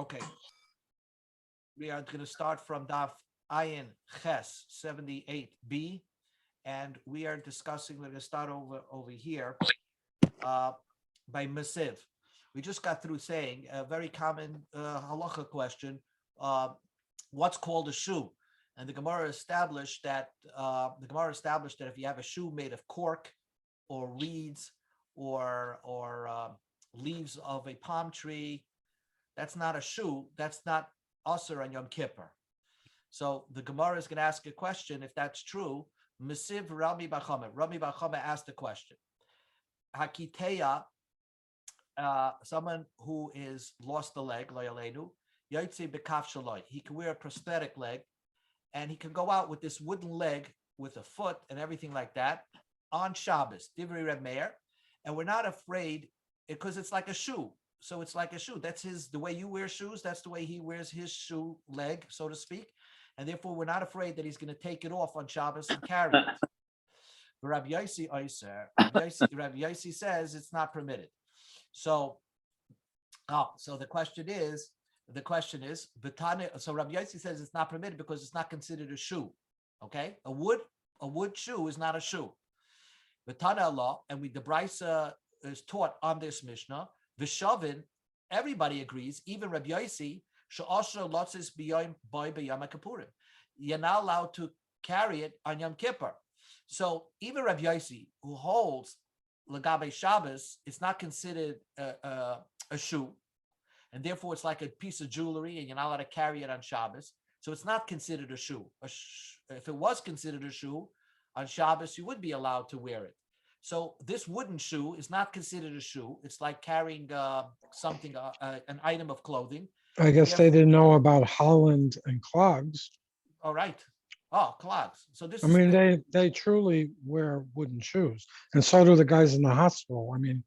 Okay, we are going to start from Daf Ayin Ches 78b, and we are discussing. We're going to start over here uh, by Masiv. We just got through saying a very common halacha question: what's called a shoe? And the Gemara established that if you have a shoe made of cork or reeds or leaves of a palm tree, that's not a shoe. That's not Asur on Yom Kippur. So the Gemara is going to ask a question. If that's true, Masiv Rami Bachama. Rami Bachama asked the question. Hakiteya, someone who is lost a leg, loyalenu, Yaitse Bekaf Shaloi. He can wear a prosthetic leg, and he can go out with this wooden leg with a foot and everything like that on Shabbos, Divrei Reb Meir, and we're not afraid because it's like a shoe. So it's like a shoe. That's the way you wear shoes. That's the way he wears his shoe leg, so to speak. And therefore, we're not afraid that he's going to take it off on Shabbos and carry it. But Rabbi Yossi says it's not permitted. So the question is, so Rabbi Yossi says it's not permitted because it's not considered a shoe. Okay, a wood shoe is not a shoe. V'tana Allah, and the Brisa is taught on this Mishnah. V'shavin, everybody agrees, even Rabbi Yossi, she'asher lotzis b'yom boy b'yom kippurim. You're not allowed to carry it on Yom Kippur. So even Rabbi Yossi, who holds Lagabe Shabbos, it's not considered a shoe, and therefore it's like a piece of jewelry, and you're not allowed to carry it on Shabbos. So it's not considered a shoe. If it was considered a shoe on Shabbos, you would be allowed to wear it. So this wooden shoe is not considered a shoe. It's like carrying something, an item of clothing. I guess they didn't know about Holland and clogs. All right. Oh, clogs. So this. I mean, they truly wear wooden shoes, and so do the guys in the hospital. I mean,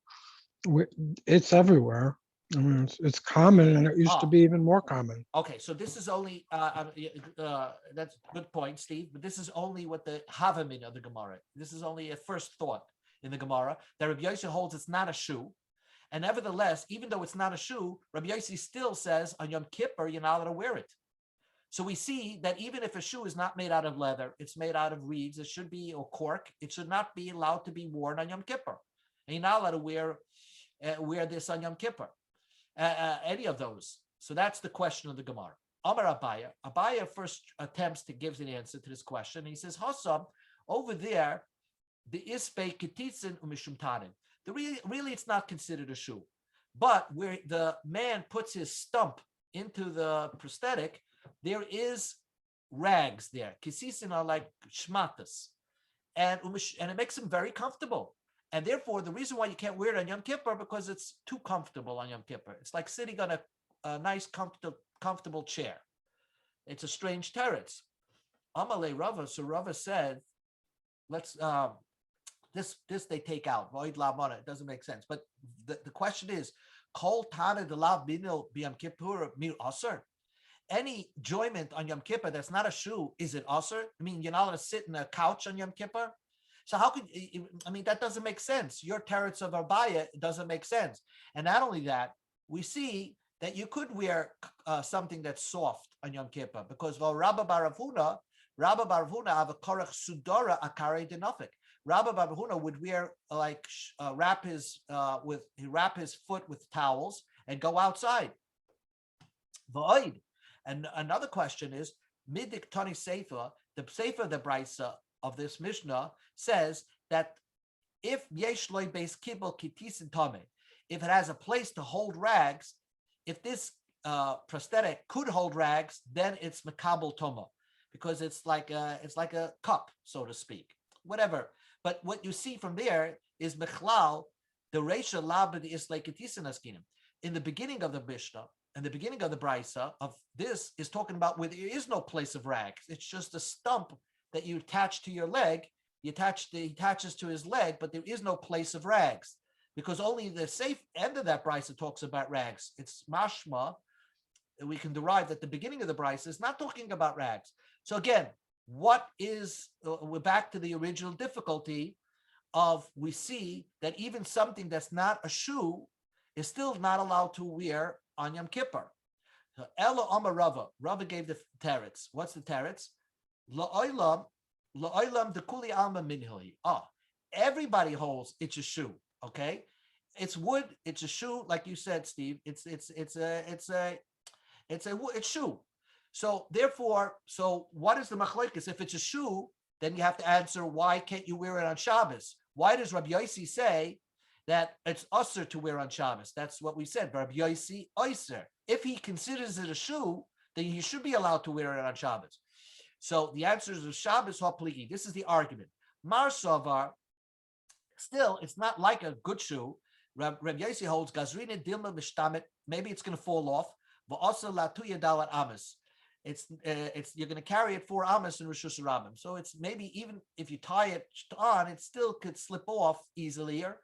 it's everywhere. I mean, it's common, and it used to be even more common. Okay, so this is only that's a good point, Steve. But this is only what the Havamin of the Gemara. This is only a first thought in the Gemara that Rabbi Yossi holds it's not a shoe, and nevertheless, even though it's not a shoe, Rabbi Yossi still says on Yom Kippur you're not allowed to wear it. So we see that even if a shoe is not made out of leather, it's made out of reeds. It should be or cork. It should not be allowed to be worn on Yom Kippur, and you're not allowed to wear this on Yom Kippur. Any of those. So that's the question of the Gemara. Amar Abaya. Abaya first attempts to give an answer to this question. He says, Hassam, over there, the ispe ketitzin umishum tanin. Really, it's not considered a shoe. But where the man puts his stump into the prosthetic, there is rags there. Kisisin are like shmatas. And it makes him very comfortable. And therefore, the reason why you can't wear it on Yom Kippur because it's too comfortable on Yom Kippur. It's like sitting on a nice, comfortable chair. It's a strange teretz. Amalei Rava. So Rava said, "Let's this they take out. Void lamana. It doesn't make sense. But the question is, kol tana de lav binil b'Yom Kippur mir aser. Any enjoyment on Yom Kippur that's not a shoe, is it aser? I mean, you're not allowed to sit in a couch on Yom Kippur. So how could, I mean, that doesn't make sense. Your teretz of Abaya doesn't make sense. And not only that, we see that you could wear something that's soft on Yom Kippur because Rabba Baravuna have a korach sudara akare denafik. Rabba Baravuna would wear wrap his foot with towels and go outside. V'oid. And another question is midik tani sefer, the Brisa of this Mishnah says that if yesh loy beis kibul kitisin tame, if it has a place to hold rags, if this prosthetic could hold rags, then it's makabel toma, because it's like a cup, so to speak. Whatever. But what you see from there is mechlal the reisha labed islay kitisin askinim. In the beginning of the Mishnah and the beginning of the Brisa of this is talking about where there is no place of rags. It's just a stump that you attach to your leg, he attaches to his leg, but there is no place of rags, because only the safe end of that brisa talks about rags. It's mashma. We can derive that the beginning of the brisa is not talking about rags. So again, we're back to the original difficulty of we see that even something that's not a shoe is still not allowed to wear on Yom Kippur. Elo Amar Rava. Rava gave the teretz. What's the teretz? La'olam, la'olam dekuli alma minhoi. Everybody holds it's a shoe. Okay, it's wood. It's a shoe, like you said, Steve. It's shoe. So therefore, so what is the machlokes? If it's a shoe, then you have to answer why can't you wear it on Shabbos? Why does Rabbi Yossi say that it's usher to wear on Shabbos? That's what we said. Rabbi Yossi usher. If he considers it a shoe, then you should be allowed to wear it on Shabbos. So the answer is Shabbos hapligi. This is the argument. Mar Savar. Still, it's not like a good shoe. Rabbi Yossi holds gazrina dilma mishtamet. Maybe it's going to fall off. V'asa latuya dalat amas. It's you're going to carry it 4 amas in Rosh Hashanah. So it's maybe even if you tie it on, it still could slip off easier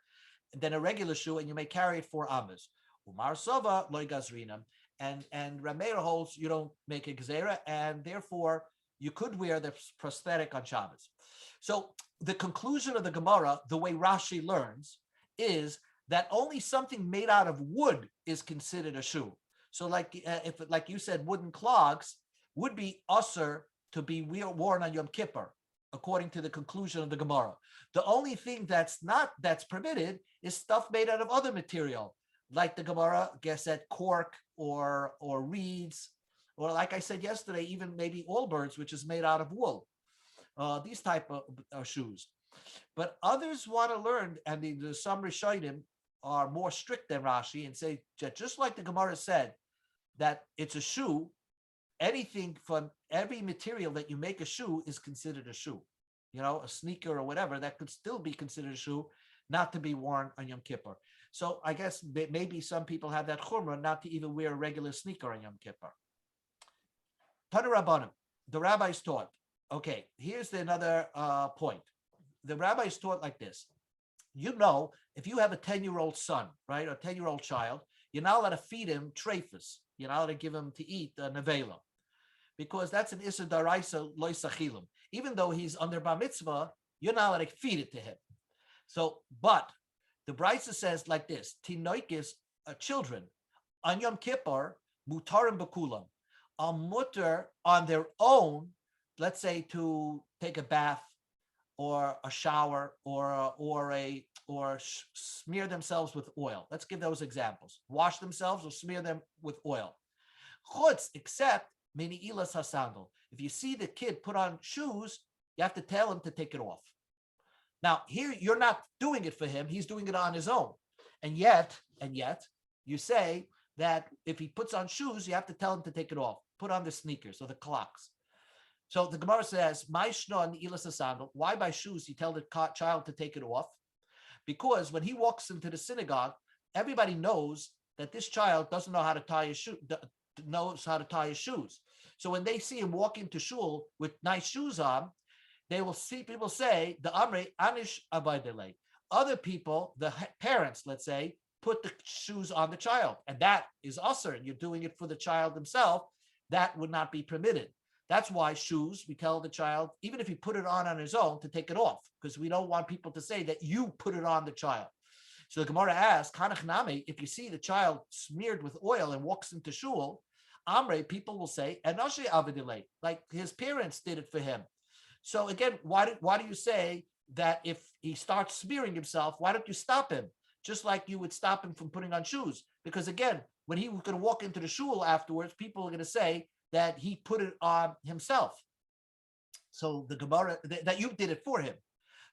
than a regular shoe, and you may carry it 4 amas. Umar Sova loy gazrina, and Rameir holds you don't make a gzera, and therefore you could wear the prosthetic on Shabbos. So the conclusion of the Gemara, the way Rashi learns, is that only something made out of wood is considered a shoe. So if like you said, wooden clogs would be usher to be worn on Yom Kippur, according to the conclusion of the Gemara. The only thing that's permitted is stuff made out of other material, like the Gemara said, cork or reeds, or like I said yesterday, even maybe Allbirds, which is made out of wool. These type of shoes. But others want to learn, and the some Rishonim are more strict than Rashi and say that just like the Gemara said that it's a shoe, anything from every material that you make a shoe is considered a shoe. A sneaker or whatever, that could still be considered a shoe, not to be worn on Yom Kippur. So I guess maybe some people have that chumrah not to even wear a regular sneaker on Yom Kippur. Tanu Rabbanim, the rabbis taught. Okay, here's another point. The rabbis taught like this. If you have a 10-year-old son, right, or a 10-year-old child, you're not allowed to feed him treifus. You're not allowed to give him to eat nevela, because that's an issa daraisa loy sachilim. Even though he's under bar mitzvah, you're not allowed to feed it to him. So, but the Brisa says like this: Tinoikis, children, on Yom Kippur, mutarim bekulam, are mutter on their own. Let's say to take a bath, or a shower, or smear themselves with oil. Let's give those examples. Wash themselves or smear them with oil. Chutz, except mini ilas hasandal. If you see the kid put on shoes, you have to tell him to take it off. Now, here you're not doing it for him; he's doing it on his own. And yet, you say that if he puts on shoes, you have to tell him to take it off. Put on the sneakers or the clocks. So the Gemara says, why by shoes you tell the child to take it off? Because when he walks into the synagogue, everybody knows that this child doesn't know how to tie his shoes. So when they see him walk into shul with nice shoes on, they will see people say, the Amre Anish Abaydele. Other people, the parents, let's say, put the shoes on the child. And that is usher, and you're doing it for the child himself. That would not be permitted. That's why shoes, we tell the child, even if he put it on his own, to take it off, because we don't want people to say that you put it on the child. So the Gemara asks, Kanach Nami, if you see the child smeared with oil and walks into shul, Amre, people will say, Enoshi Avidile, like his parents did it for him. So again, why do you say that if he starts smearing himself, why don't you stop him? Just like you would stop him from putting on shoes. Because again, when he was going to walk into the shul afterwards, people are going to say that he put it on himself. So the Gemara, that you did it for him.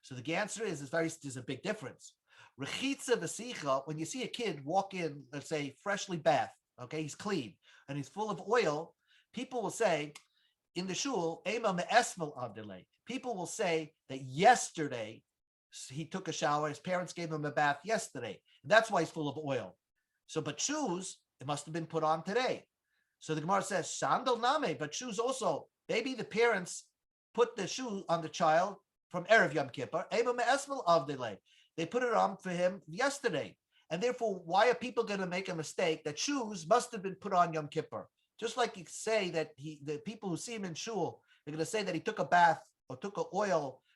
So the answer is, there's a big difference. Rechitza v'sicha, when you see a kid walk in, let's say, freshly bathed, okay, he's clean, and he's full of oil, people will say, in the shul, ema me'esmel avdele. People will say that yesterday he took a shower, his parents gave him a bath yesterday. And that's why he's full of oil. So, but shoes, it must have been put on today. So the Gemara says, sandal name, but shoes also. Maybe the parents put the shoe on the child from Erev Yom Kippur. Ema me'esmel avdele. They put it on for him yesterday. And therefore, why are people going to make a mistake that shoes must have been put on Yom Kippur? Just like you say that the people who see him in shul, they're going to say that he took a bath or took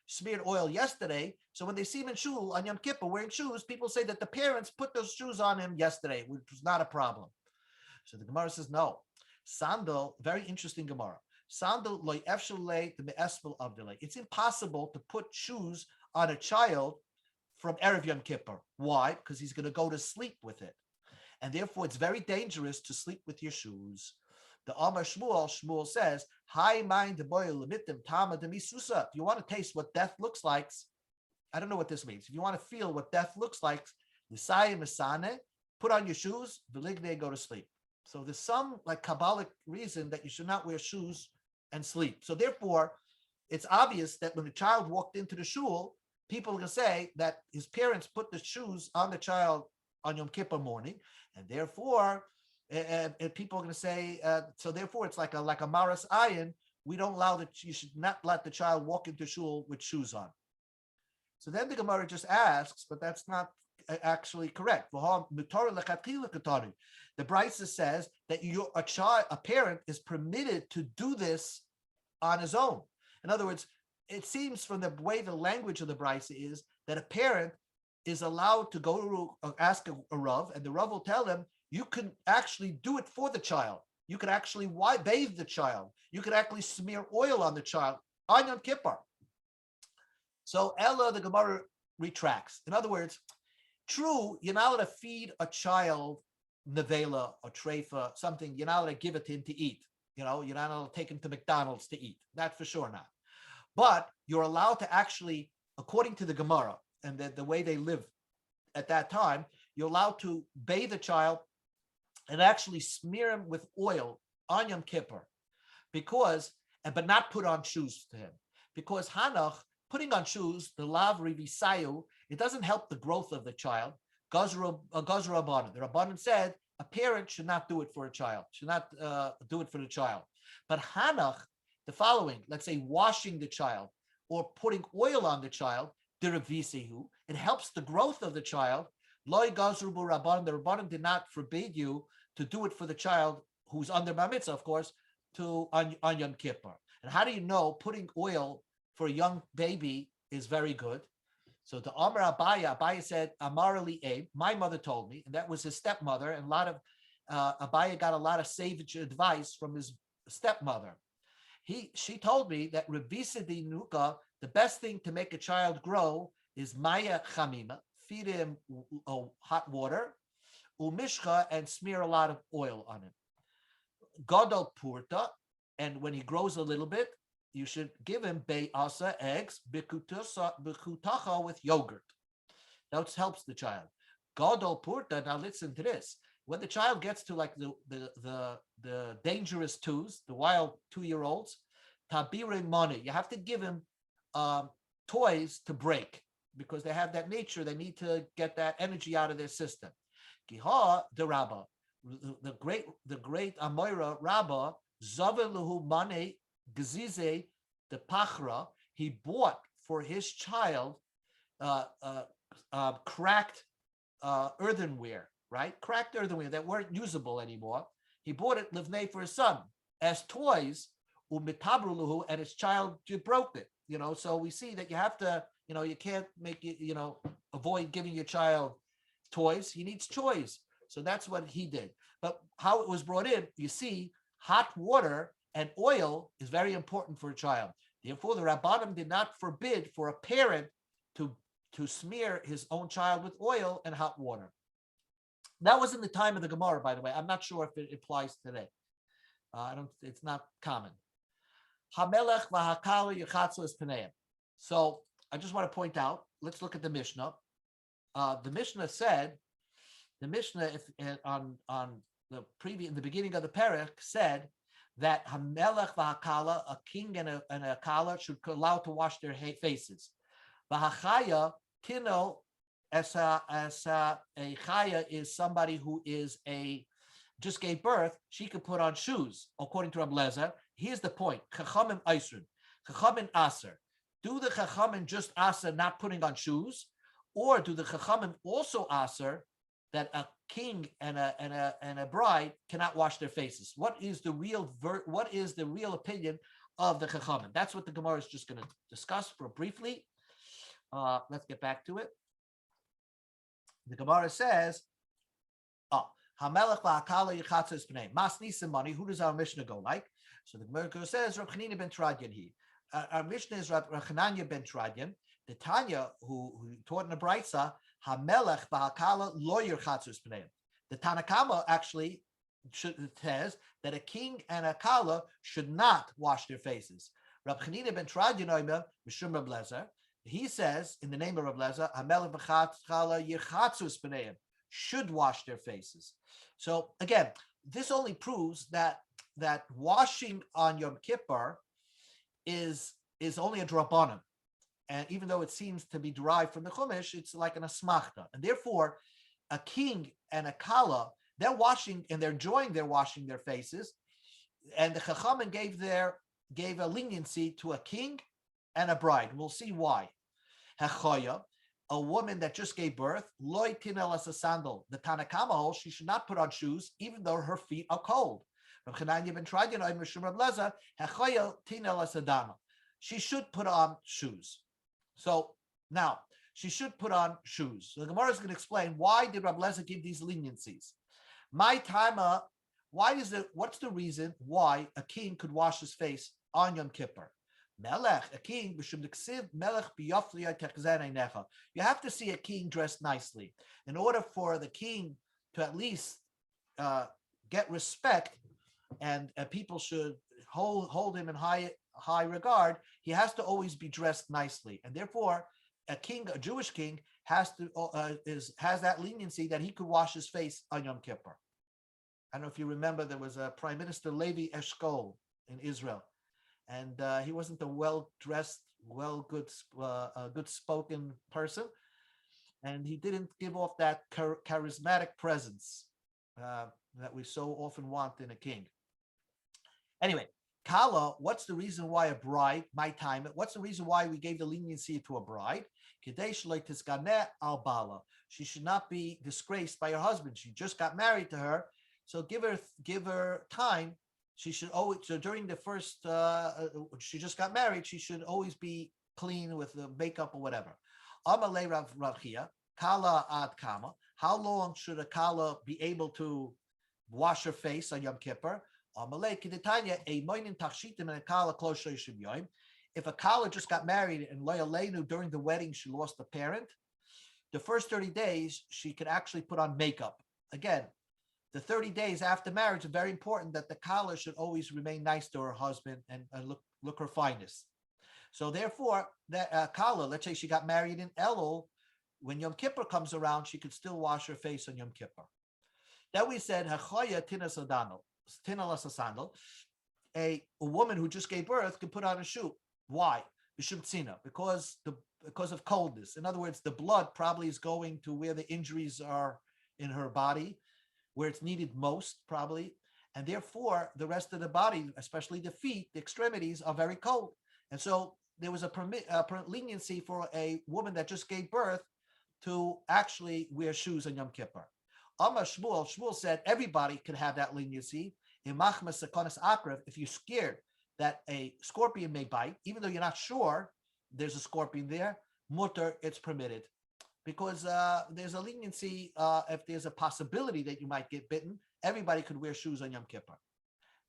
smeared oil yesterday. So when they see him in shul on Yom Kippur wearing shoes, people say that the parents put those shoes on him yesterday, which was not a problem. So the Gemara says, no. Sandal, very interesting Gemara. Sandal loy efshule the me'espel avdele. It's impossible to put shoes on a child from Erev Yom Kippur. Why? Because he's going to go to sleep with it. And therefore, it's very dangerous to sleep with your shoes. The Amar Shmuel says, "Hi, mind the boy limitim tama de misusa." If you want to taste what death looks like, I don't know what this means. If you want to feel what death looks like, Nisaya Misane, put on your shoes, Veligne, go to sleep. So there's some like Kabbalic reason that you should not wear shoes and sleep. So therefore, it's obvious that when the child walked into the shul, people are going to say that his parents put the shoes on the child on Yom Kippur morning, and therefore, and people are going to say, so therefore, it's like a maras ayin. We don't allow that. You should not let the child walk into shul with shoes on. So then the Gemara just asks, but that's not actually correct. The Brisa says that a parent is permitted to do this on his own. In other words, it seems from the way the language of the Brisa is that a parent is allowed to go to ask a Rav, and the Rav will tell him, you can actually do it for the child. You could actually bathe the child. You could actually smear oil on the child on Yom Kippur. So Ella, the Gemara retracts. In other words, true, you're not allowed to feed a child nevela or treifa, something, you're not allowed to give it to him to eat. You're not allowed to take him to McDonald's to eat. That's for sure not. But you're allowed to actually, according to the Gemara and the way they lived at that time, you're allowed to bathe the child and actually smear him with oil on Yom Kippur, but not put on shoes to him. Because Hanach, putting on shoes, the lav rivisayu, it doesn't help the growth of the child. Gazra Rabbanan. The Rabbanan said a parent should not do it for a child, should not do it for the child. But Hanach, the following, let's say washing the child or putting oil on the child, it helps the growth of the child. Loi Gazru Rabbanan, the Rabbanan did not forbid you to do it for the child who's under Bar Mitzvah, of course, on Yom Kippur. And how do you know putting oil for a young baby is very good? So the Amar Abaya said, Amarali Abe, my mother told me, and that was his stepmother, and a lot of Abaya got a lot of sage advice from his stepmother. She told me that Revisa di Nuka, the best thing to make a child grow is Maya Chamima, feed him hot water, Umishcha, and smear a lot of oil on him. Godol Purta, and when he grows a little bit, you should give him be'asa, eggs, bikutacha with yogurt. That helps the child. Godol Purta, now listen to this. When the child gets to like the dangerous twos, the wild 2-year-olds, tabire money, you have to give him toys to break because they have that nature. They need to get that energy out of their system. Giha the Rabba, the great Amoira Rabba, Zaveluhu Mane Gazize the Pachra, he bought for his child cracked earthenware, right? Cracked earthenware that weren't usable anymore. He bought it livnei for his son as toys, umitabruluhu, and his child broke it. So we see that you have to, you can't make it, avoid giving your child toys. He needs toys. So that's what he did. But how it was brought in, you see, hot water and oil is very important for a child. Therefore, the Rabbanim did not forbid for a parent to smear his own child with oil and hot water. That was in the time of the Gemara, by the way. I'm not sure if it applies today. It's not common. Hamelech v'hakala yachatzu es paneim. So I just want to point out, let's look at the Mishnah. The Mishnah said, in the beginning of the parak said that Hamelech v'hakala, a king and a kala, should allow to wash their faces. V'hachaya kino as a chaya is somebody who just gave birth. She could put on shoes, according to Rab Lezer. Here's the point: Chachamim Eisrun, Chachamim Aser. Do the Chachamim just Aser not putting on shoes, or do the Chachamim also Aser that a king and a bride cannot wash their faces? What is the real opinion of the Chachamim? That's what the Gemara is just going to discuss for briefly. Let's get back to it. The Gemara says, Hamelech va'akala yichatzos b'nei. Mas nisim money. Who does our Mishnah go like? So the Gemara says Rab Chanina ben Teradyon he. Our Mishnah is Rab Chananya ben Teradyon. The Tanya who taught in the Braysa Hamelech va'akala lo yichatzos b'nei. The Tanakama actually says that a king and a kala should not wash their faces. Rab Chanina ben Teradyon Mishum Rab Lezer. He says in the name of Rab Lezer Hamelech va'akala yichatzos b'nei should wash their faces. So again, this only proves that washing on Yom Kippur is only a drabanan, and even though it seems to be derived from the Chumash, it's like an asmachta, and therefore a king and a kala, they're washing and they're enjoying their washing their faces, and the Chachamim gave a leniency to a king and a bride. We'll see why. Hachoya, a woman that just gave birth, loy tinel as a sandal. The Tanakama holds she should not put on shoes even though her feet are cold. She should put on shoes. So now she should put on shoes. So the Gemara is going to explain why did Rab Lezer give these leniencies. My timer, what's the reason why a king could wash his face on Yom Kippur? Melech, a king, you have to see a king dressed nicely. In order for the king to at least get respect, and people should hold him in high regard, he has to always be dressed nicely. And therefore, a Jewish king, has that leniency that he could wash his face on Yom Kippur. I don't know if you remember, there was a Prime Minister Levi Eshkol in Israel. And he wasn't a well-dressed, good-spoken person, and he didn't give off that charismatic presence that we so often want in a king. Anyway, Kala, what's the reason why a bride, my time, what's the reason why we gave the leniency to a bride? She should not be disgraced by her husband. She just got married to her, so give her time. She should always, so during the first, she just got married, she should always be clean with the makeup or whatever. Amalei Rav Chia, Kala ad Kama. How long should a Kala be able to wash her face on Yom Kippur? Amalei Kiditanya, a moinin tachshitim and a Kala close yoim. If a Kala just got married and Loyalenu during the wedding, she lost a parent, the first 30 days, she could actually put on makeup. Again, the 30 days after marriage is very important that the kala should always remain nice to her husband and look her finest. So therefore, that kala, let's say she got married in Elul, when Yom Kippur comes around, she could still wash her face on Yom Kippur. Then we said, a woman who just gave birth could put on a shoe. Why? Because of coldness. In other words, the blood probably is going to where the injuries are in her body, where it's needed most, probably. And therefore, the rest of the body, especially the feet, the extremities, are very cold. And so there was a leniency for a woman that just gave birth to actually wear shoes on Yom Kippur. Amar Shmuel said everybody could have that leniency. In Machmas Sekonis Akrav, if you're scared that a scorpion may bite, even though you're not sure there's a scorpion there, mutter, it's permitted. Because there's a leniency if there's a possibility that you might get bitten. Everybody could wear shoes on Yom Kippur.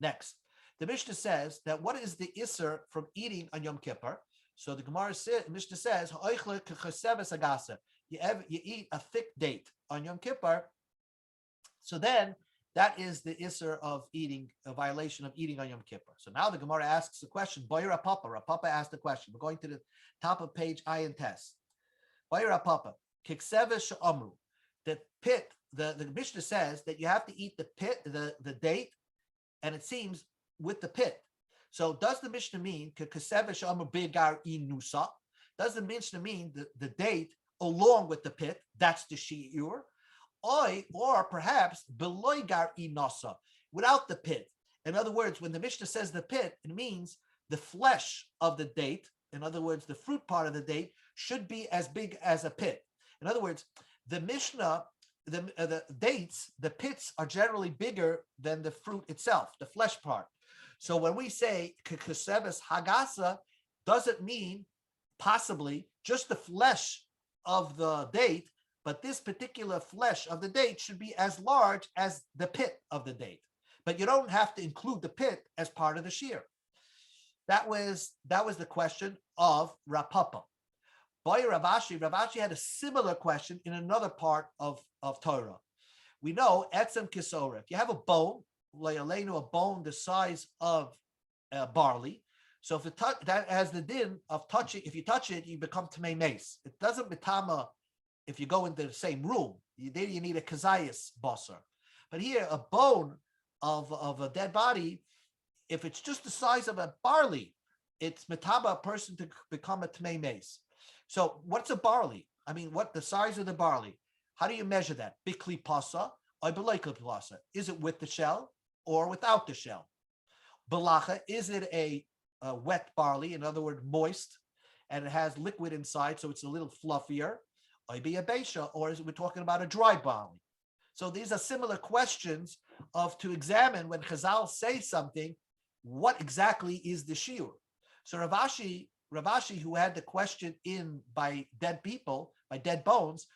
Next, the Mishnah says that what is the isser from eating on Yom Kippur? So the Mishnah says, you eat a thick date on Yom Kippur. So then that is the isser of eating, a violation of eating on Yom Kippur. So now the Gemara asks the question, Boy Rapapa asked the question. We're going to the top of page Ayin Test. Boy Rapapa. The pit, the Mishnah says that you have to eat the pit, the date, and it seems with the pit. So does the Mishnah mean does the Mishnah mean the date along with the pit? That's the shiur, or perhaps beloy gar inasa, without the pit. In other words, when the Mishnah says the pit, it means the flesh of the date. In other words, the fruit part of the date should be as big as a pit. In other words, the Mishnah, the dates, the pits are generally bigger than the fruit itself, the flesh part. So when we say keseves hagasa, doesn't mean possibly just the flesh of the date, but this particular flesh of the date should be as large as the pit of the date. But you don't have to include the pit as part of the shear. That was the question of Rapapa. Boy, Ravashi had a similar question in another part of Torah. We know etzem kisora. If you have a bone, a bone the size of barley, so if that has the din of touching, if you touch it, you become tamei mace. It doesn't betama if you go into the same room. There you need a kazayas basar. But here, a bone of a dead body, if it's just the size of a barley, it's metaba a person to become a tamei mace. So what's a barley? I mean, what the size of the barley? How do you measure that? Bikli pasa or beloikli pasa? Is it with the shell or without the shell? Balacha, is it a wet barley, in other words, moist, and it has liquid inside, so it's a little fluffier? Or be a beisha, or is it we're talking about a dry barley? So these are similar questions to examine when Chazal say something, what exactly is the shiur? So Ravashi, who had the question in by dead people, by dead bones,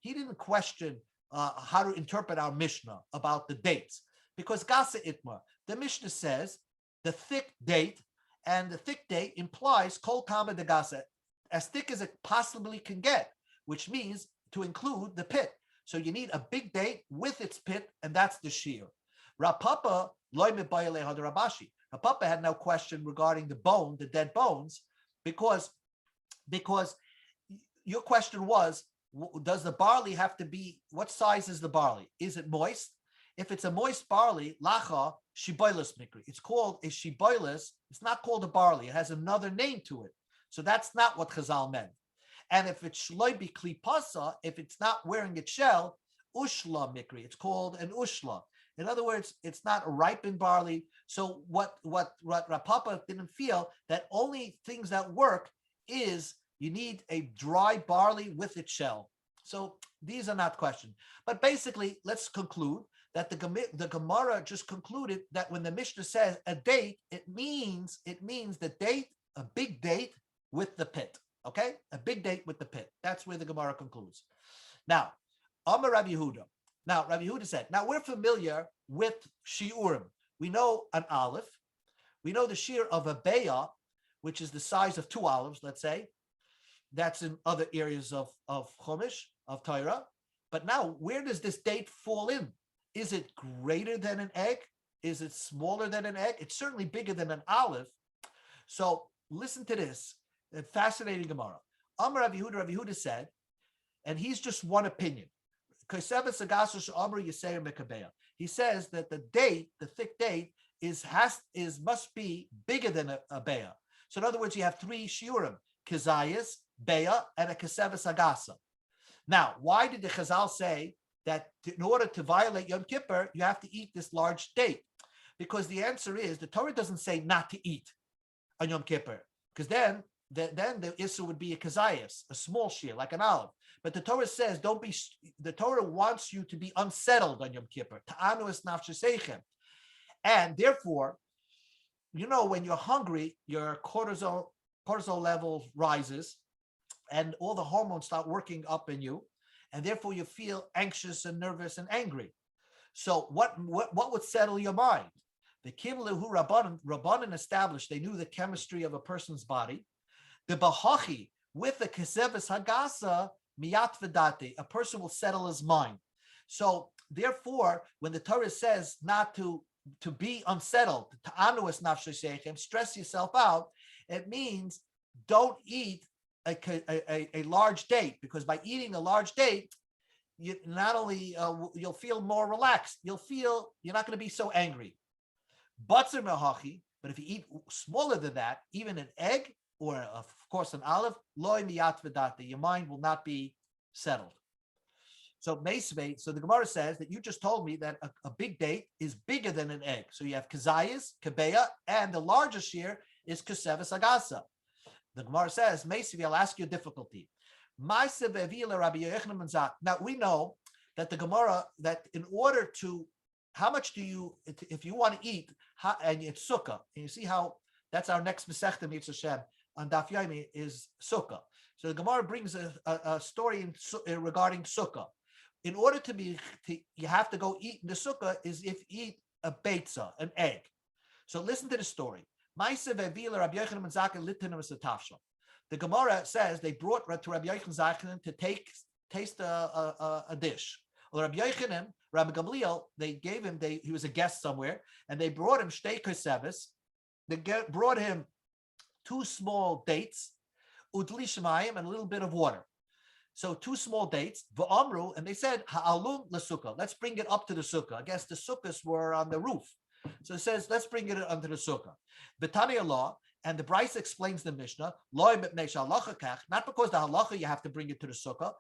he didn't question how to interpret our Mishnah about the dates, because Gasa Itma, the Mishnah says the thick date, and the thick date implies kol kama de Gasa, as thick as it possibly can get, which means to include the pit. So you need a big date with its pit, and that's the shear. Rapapa loy mebayale hadarabashi. Rapapa had no question regarding the bone, the dead bones, because your question was, does the barley have to be, what size is the barley? Is it moist? If it's a moist barley, lacha shiboilis mikri. It's called a shiboilis. It's not called a barley. It has another name to it. So that's not what Chazal meant. And if it's shloi bikli pasa, if it's not wearing its shell, ushla mikri. It's called an ushla. In other words, it's not a ripened barley. So what Rapapa didn't feel, that only things that work is you need a dry barley with its shell. So these are not questions. But basically, let's conclude that the Gemara just concluded that when the Mishnah says a date, it means the date, a big date with the pit. Okay? A big date with the pit. That's where the Gemara concludes. Now, Amar Rabbi Yehuda. Now, Rabbi Yehuda said, now we're familiar with shiurim. We know an olive. We know the shear of a beya, which is the size of 2 olives, let's say. That's in other areas of Chumash, of Torah. But now, where does this date fall in? Is it greater than an egg? Is it smaller than an egg? It's certainly bigger than an olive. So listen to this. A fascinating Gemara. Amar Rabbi Yehuda said, and he's just one opinion. He says that the date, the thick date, must be bigger than a beya. So in other words, you have 3 shiurim: kazayas, beya, and a kaseves agasa. Now, why did the Chazal say that in order to violate Yom Kippur, you have to eat this large date? Because the answer is, the Torah doesn't say not to eat on Yom Kippur, because then the issue would be a kazayas, a small shear, like an olive. But the Torah says, the Torah wants you to be unsettled on Yom Kippur. Ta'anu es nafshesechem. And therefore, when you're hungry, your cortisol level rises, and all the hormones start working up in you, and therefore you feel anxious and nervous and angry. So what would settle your mind? The Kimlehu Rabbanan established, they knew the chemistry of a person's body. The Bahachi, with the Keseves Hagasa, Miyat Vedate, a person will settle his mind. So therefore, when the Torah says not to be unsettled, stress yourself out, it means don't eat a large date, because by eating a large date, you not only you'll feel more relaxed, you're not going to be so angry. But if you eat smaller than that, even an egg or of course an olive, loy miyat v'data, your mind will not be settled. So the Gemara says that you just told me that a big date is bigger than an egg. So you have kazayas, kabeya, and the largest shear is kaseves agasa. The Gemara says, Meisiv, I'll ask you a difficulty. Now we know that the Gemara, that in order to, how much do you, if you want to eat, and it's sukkah, and you see how, that's our next Masechta, Mitzvah Shem, on Daf Yomi is sukkah. So the Gemara brings a story regarding sukkah. In order you have to go eat in the sukkah is if you eat a beitza, an egg. So listen to the story. The Gemara says they brought to Rabbi Yochanan to taste a dish. Well, Rabbi Yochanan, Rabbi Gamliel, they gave him, he was a guest somewhere, and they brought him shtei koseves. They brought him 2 small dates, udli shemayim, and a little bit of water. So 2 small dates, v'amru, and they said, ha'alum l'sukkah, let's bring it up to the sukkah. I guess the sukkahs were on the roof. So it says, let's bring it under the sukkah. B'tani Allah, and the Bryce explains the Mishnah, not because the halacha you have to bring it to the sukkah,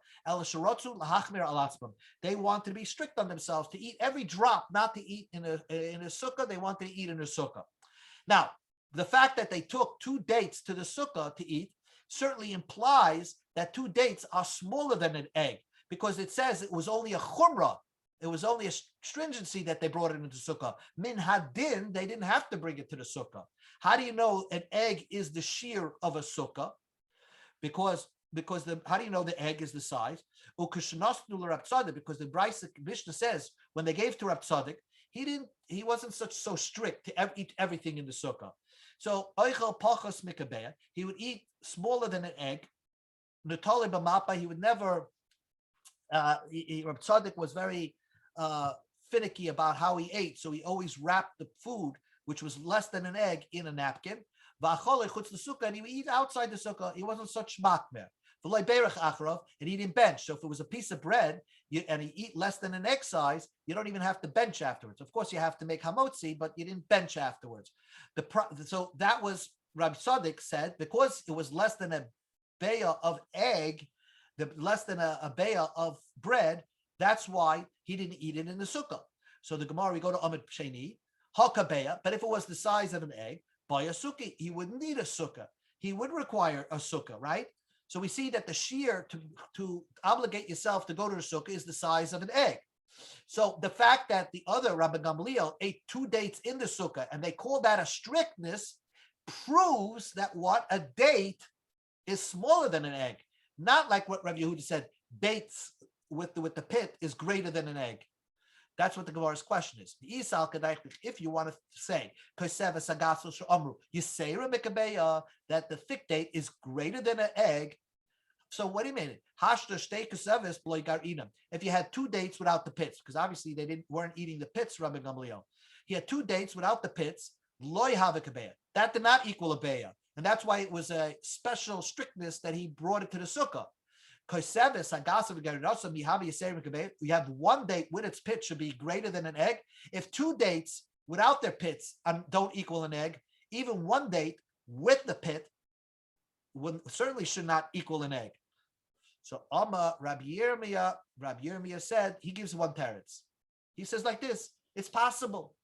they want to be strict on themselves to eat every drop, not to eat in a sukkah, they want to eat in a sukkah. Now, the fact that they took 2 dates to the sukkah to eat certainly implies that 2 dates are smaller than an egg, because it says it was only a chumrah. It was only a stringency that they brought it into sukkah. Min hadin, they didn't have to bring it to the sukkah. How do you know an egg is the shear of a sukkah? Because how do you know the egg is the size? Because the Bryce Mishnah says when they gave to Rab Tzaddik, he wasn't so strict to eat everything in the sukkah. So he would eat smaller than an egg. He would never. Rab Tzaddik was very finicky about how he ate, so he always wrapped the food, which was less than an egg, in a napkin. And he would eat outside the sukkah. He wasn't such makmer. And he didn't bench. So if it was a piece of bread and he eat less than an egg size, you don't even have to bench afterwards. Of course, you have to make hamotzi, but you didn't bench afterwards. So that was Rabbi Tzaddik said, because it was less than a beya of egg, less than a beya of bread, that's why he didn't eat it in the sukkah. So the Gemara, we go to Amid Sheni, hakabeya, but if it was the size of an egg, by a sukkah, he wouldn't need a sukkah. He would require a sukkah, right? So we see that the shear to obligate yourself to go to the sukkah is the size of an egg. So the fact that the other Rabbi Gamliel ate 2 dates in the sukkah and they call that a strictness proves that what a date is smaller than an egg. Not like what Rabbi Yehuda said, dates with the pit is greater than an egg. That's what the Gemara's question is. If you want to say you say that the thick date is greater than an egg, so what do you mean? If you had 2 dates without the pits, because obviously they weren't eating the pits, Rabbi Gamliel. He had 2 dates without the pits, that did not equal a beya. And that's why it was a special strictness that he brought it to the sukkah. You have 1 date with its pit should be greater than an egg. If 2 dates without their pits don't equal an egg, even 1 date with the pit certainly should not equal an egg. So Rabbi Yirmiyah said, he gives 1 teretz. He says like this, it's possible.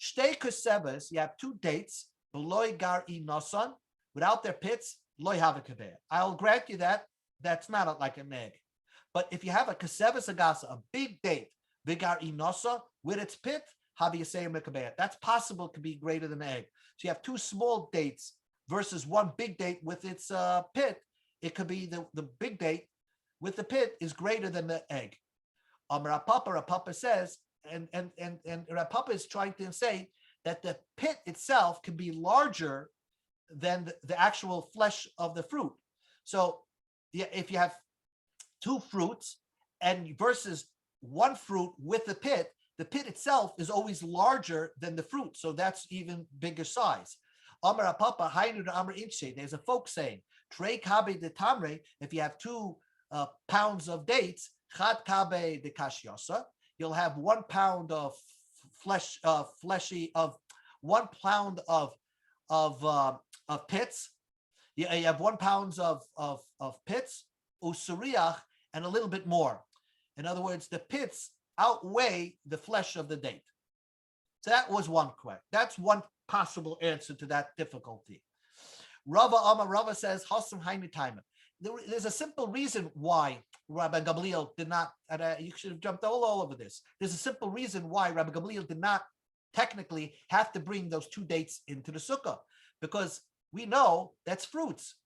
Shtei kusebes, you have 2 dates, beloy gar inosan, without their pits, loy havakabeya. I'll grant you that. That's not like an egg. But if you have a kaseves agasa, a big date, vigar inosa, with its pit, that's possible to be greater than an egg. So you have 2 small dates versus 1 big date with its pit. It could be the big date with the pit is greater than the egg. Rapapa says, and Rapapa is trying to say that the pit itself can be larger than the actual flesh of the fruit. So if you have 2 fruits and versus 1 fruit with the pit itself is always larger than the fruit. So that's even bigger size. Amar Papa, Amar Inche. There's a folk saying, Trey Kabe de Tamre, if you have 2 pounds of dates, Chad Kabe de Kashiosa, you'll have 1 pound of fleshy of 1 pound of pits. You have 1 pound of pits, usuriach, and a little bit more. In other words, the pits outweigh the flesh of the date. So that was 1 correct. That's 1 possible answer to that difficulty. Rava says, Hasam Haimi Timer. There's a simple reason why Rabbi Gamliel did not, and you should have jumped all over this. There's a simple reason why Rabbi Gamliel did not technically have to bring those 2 dates into the sukkah, because we know that's fruits.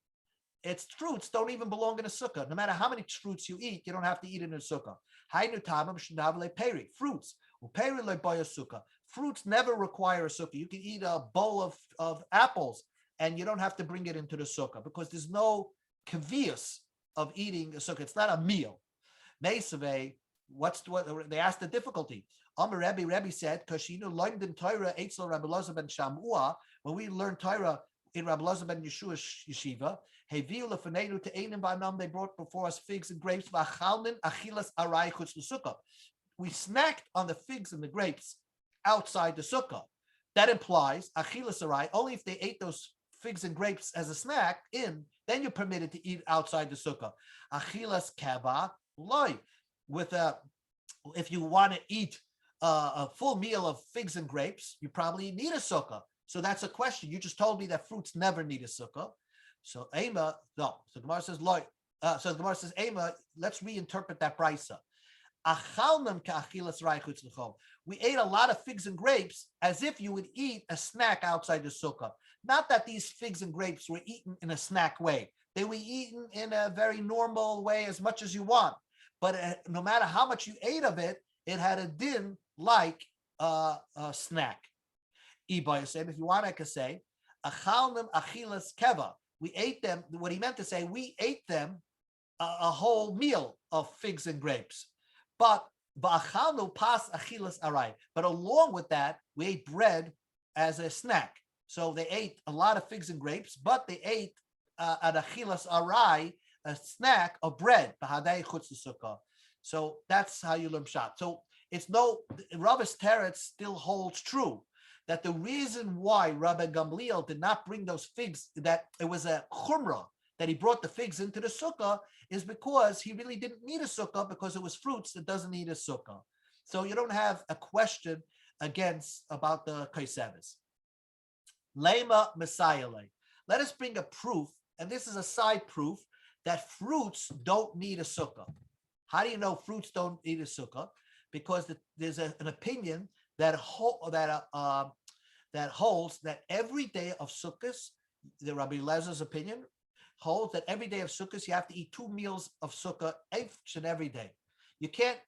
Its fruits don't even belong in a sukkah. No matter how many fruits you eat, you don't have to eat in a sukkah. Fruits. Fruits never require a sukkah. You can eat a bowl of apples and you don't have to bring it into the sukkah because there's no kavius of eating a sukkah. It's not a meal. Meisave, what they asked the difficulty. Rebbe said, when we learned Torah in Rabbi Elazar ben Yeshua's yeshiva, they brought before us figs and grapes. We snacked on the figs and the grapes outside the sukkah. That implies achilas arai. Only if they ate those figs and grapes as a snack then you're permitted to eat outside the sukkah. Achilas kava loy. If you want to eat a full meal of figs and grapes, you probably need a sukkah. So that's a question. You just told me that fruits never need a sukkah. So Ema, no. So Gemara says, loy. So the Gemara says, Ema, let's reinterpret that brisa. We ate a lot of figs and grapes as if you would eat a snack outside the sukkah. Not that these figs and grapes were eaten in a snack way. They were eaten in a very normal way, as much as you want. But no matter how much you ate of it, it had a din like a snack. If you want, I could say, achilas keva. We ate them. What he meant to say, we ate them a whole meal of figs and grapes. But along with that, we ate bread as a snack. So they ate a lot of figs and grapes, but they ate an achilas arai, a snack of bread. So that's how you learn pshat. So it's Rabbi's teretz still holds true that the reason why Rabbi Gamliel did not bring those figs, that it was a chumrah that he brought the figs into the sukkah, is because he really didn't need a sukkah because it was fruits that doesn't need a sukkah. So you don't have a question about the kaiseves. Lema Messiah. Let us bring a proof, and this is a side proof, that fruits don't need a sukkah. How do you know fruits don't need a sukkah? Because there's an opinion that holds that every day of Sukkot, the Rabbi Elazar's opinion holds that every day of Sukkot you have to eat 2 meals of Sukkah each and every day. You can't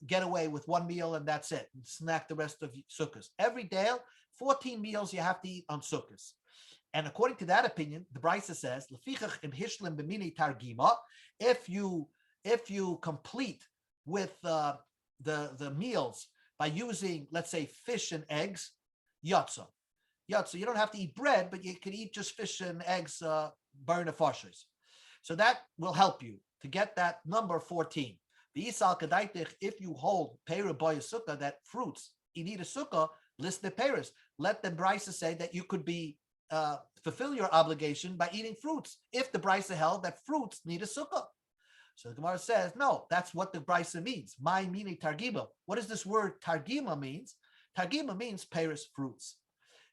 get away with 1 meal and that's it, and snack the rest of Sukkot. Every day, 14 meals you have to eat on Sukkot. And according to that opinion, the Brisa says, if you complete with the meals by using, let's say, fish and eggs, yatsa. You don't have to eat bread, but you can eat just fish and eggs, bar nefashos. So that will help you to get that number 14. If you hold pera boy sukkah, that fruits, you need a sukkah, list the peras. Let the brisa say that you could be fulfill your obligation by eating fruits. If the brisa held that fruits need a sukkah. So the Gemara says, no, that's what the brisa means. My meaning targima. What does this word targima means? Targima means peras, fruits.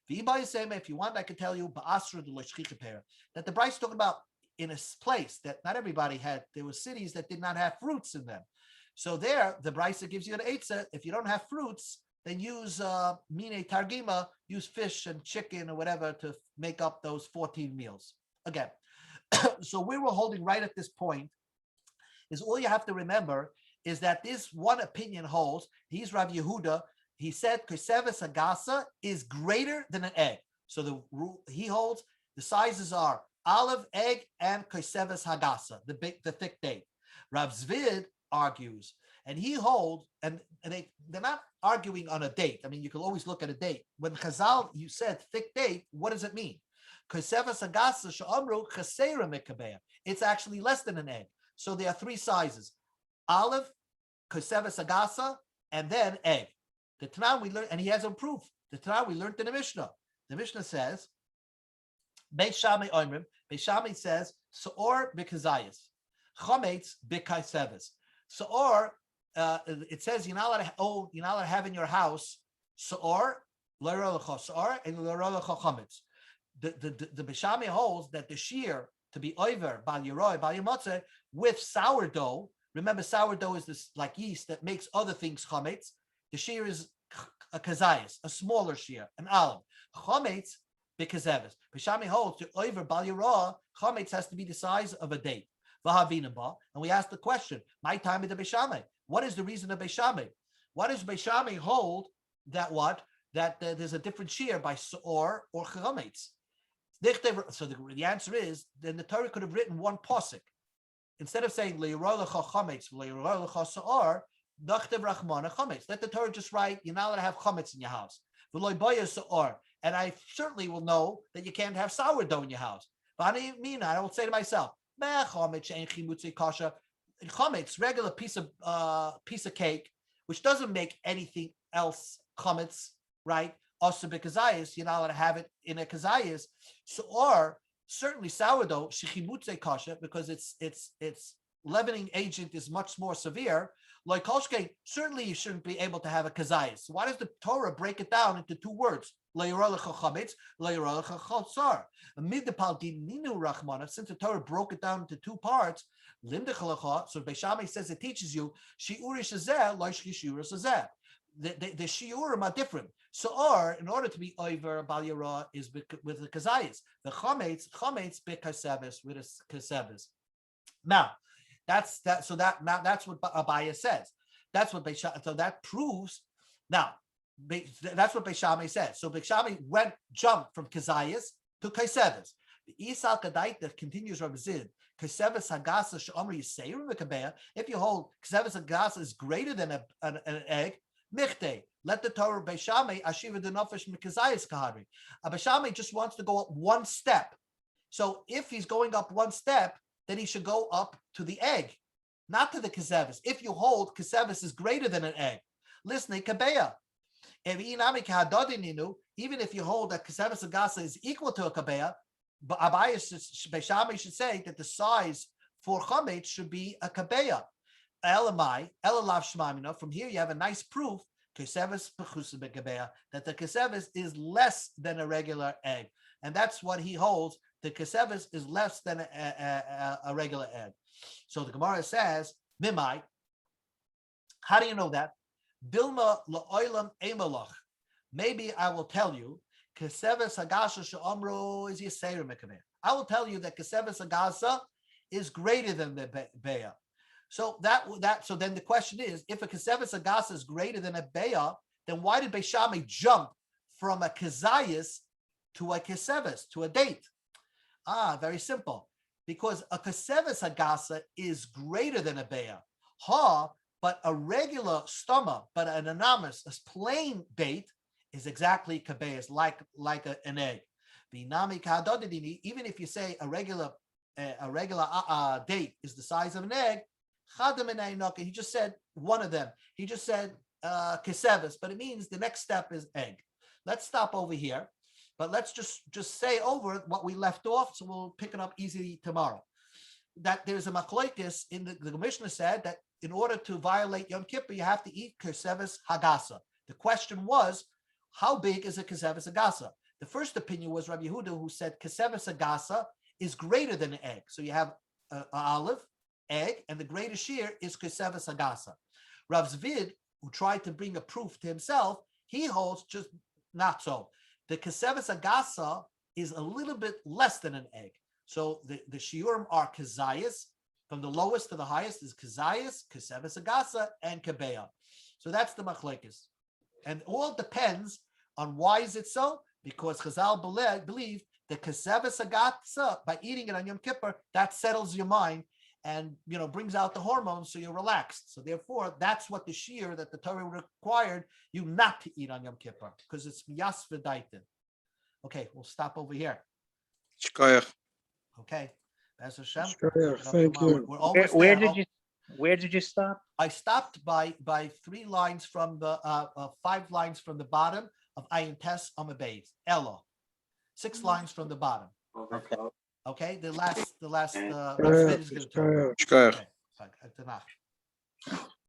If you want, I can tell you that the brisa is talking about in a place that not everybody had. There were cities that did not have fruits in them. So there, the brisa gives you an eitzah. If you don't have fruits, then use mine targima, use fish and chicken or whatever to make up those 14 meals. Again, so we were holding right at this point is all you have to remember is that this one opinion holds. He's Rav Yehuda. He said Koseves Hagasa is greater than an egg. So he holds the sizes are olive, egg, and Koseves Hagasa, the thick date. Rav Zvid argues, and he holds, and they're not arguing on a date. I mean, you can always look at a date. When Chazal, you said thick date, what does it mean? Koseves Hagasa she'amru chasera mekabeya. It's actually less than an egg. So there are 3 sizes: olive, Koseves Hagasa, and then egg. The Tanakh we learned, and he has a proof. The Tanakh we learned in the Mishnah. The Mishnah says, Beis Shammai Oimrim. Beis Shammai says, Seor b'kazayis, chometz b'kaiseves. Seor, it says you're not allowed to have in your house seor, l'rolocha seor, and l'rolocha chometz. The Beis Shammai holds that the shear to be over bal yeroi bal yemotze with sourdough. Remember, sourdough is this like yeast that makes other things chometz. The shear is a kazayis, a smaller shear, an olive. Chometz b'keseves. Beishami holds to over bal yirah, chametz has to be the size of a date. V'havinaba, and we ask the question, my time is the Beishami. What is the reason of Beishami? What does Beishami hold that what? That there's a different shear by Seor or Chametz. So the answer is, then the Torah could have written one pasuk. Instead of saying Le'yirah lecha Chametz, Le'yirah lecha Seor, Nachtev Rachmana Chametz. Let the Torah just write, you're not allowed to have Chametz in your house. V'loy boya Seor. And I certainly will know that you can't have sourdough in your house. But I mean, I will say to myself, Chametz, regular piece of cake, which doesn't make anything else chametz, right? Also because you're not allowed to have it in a kazayas. So, or certainly sourdough, shechimutze kasha, because its leavening agent is much more severe. Like kolshke, certainly you shouldn't be able to have a kazayas. So why does the Torah break it down into two words? Since the Torah broke it down into two parts, so Beishami says it teaches you the shiurim are different. So, in order to be over bal yirah is with the kazayis. The chametz b'kaseves with a kaseves. Now, that's that. So that's what Abaya says. That's what Beishami. So that proves now. That's what Beishami says. So Beishami jumped from kazayis to kaseves. The Isal Kadaita continues Rabbi Zid. Kaseves Hagasa Shomri Yiseirim Mekabeya. If you hold Kaseves Hagasa is greater than an egg, Michte. Let the Torah Beishami Ashiva Denofesh Mikazayis Kahari. Beishami just wants to go up one step. So if he's going up one step, then he should go up to the egg, not to the Kaseves. If you hold Kaseves is greater than an egg, listen, Kabeya. Even if you hold that Kaseves Hagasa is equal to a Kabeya, but Beishami should say that the size for chametz should be a kabeya. Elamai, elalav shmamina. From here, you have a nice proof that the keseves is less than a regular egg, and that's what he holds. The keseves is less than a regular egg. So the Gemara says, "Mimai." How do you know that? Bilma la'olam emalach. Maybe I will tell you. Keseves Hagasa she'omro is Yisera Mekabeh. I will tell you that Keseves Hagasa is greater than the Beya. So so then the question is, if a Keseves Hagasa is greater than a Beya, then why did Beishami jump from a Kazayas to a Keseves, to a date? Very simple. Because a Keseves Hagasa is greater than a Beya. But a regular stoma, but an anonymous, a plain date, is exactly kabeas, like an egg. Even if you say a regular date is the size of an egg, he just said one of them. He just said keseves, but it means the next step is egg. Let's stop over here, but let's just say over what we left off, so we'll pick it up easily tomorrow. That there's a machlokes in the Mishnah said that in order to violate Yom Kippur, you have to eat keseves hagasa. The question was, how big is a keseves hagasa? The first opinion was Rabbi Yehuda, who said keseves hagasa is greater than an egg. So you have an olive, egg, and the greatest shear is keseves hagasa. Rav Zvid, who tried to bring a proof to himself, he holds just not so. The keseves hagasa is a little bit less than an egg. So the shiurim are kazayas, from the lowest to the highest is kazayas, keseves hagasa, and kabeya. So that's the machlekes. And all depends on why is it so? Because Chazal believe the keseves hagasa, by eating it on Yom Kippur, that settles your mind and brings out the hormones, so you're relaxed. So therefore, that's what the shear that the Torah required you not to eat on Yom Kippur, because it's miyas v'daitin. Okay, we'll stop over here. Shkoyach. Okay, Be'ez Hashem. Thank you. We're almost Where there. did you stop? I stopped by 3 lines from the 5 lines from the bottom of Ayin Tes Amabeis. Elo, 6 lines from the bottom. Okay. The last. Shkoyach. Okay.